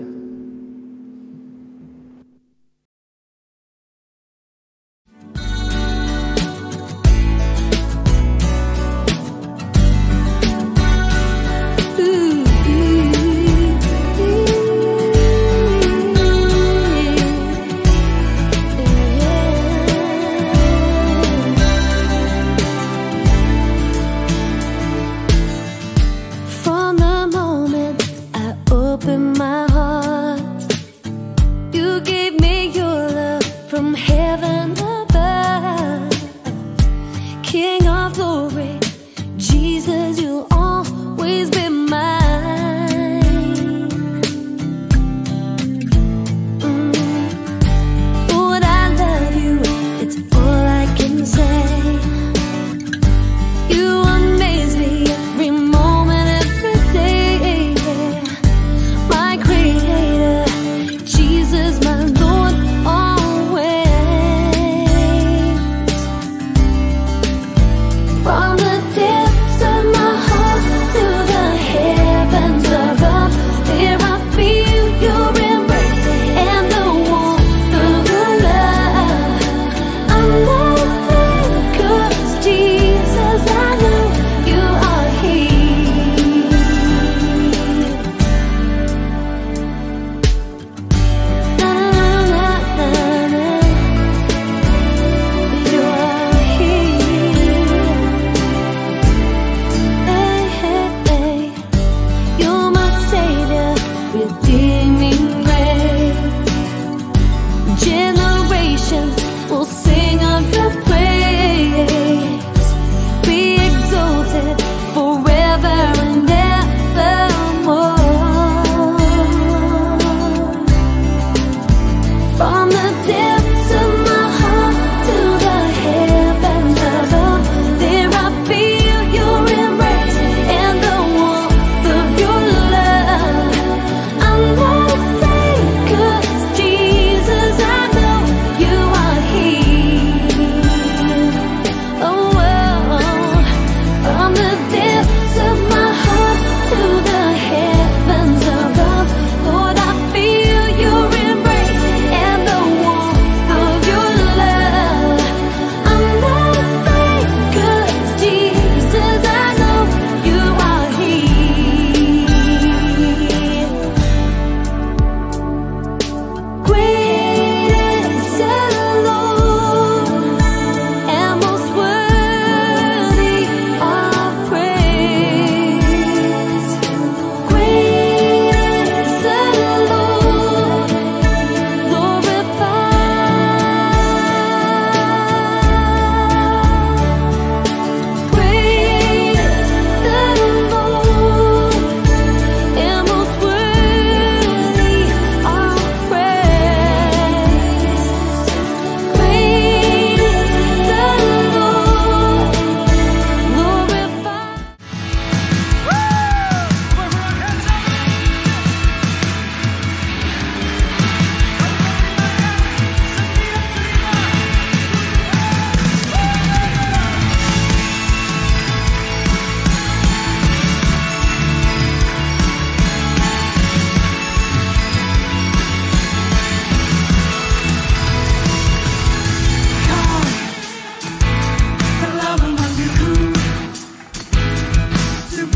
From the moment I opened my heart,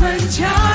mencari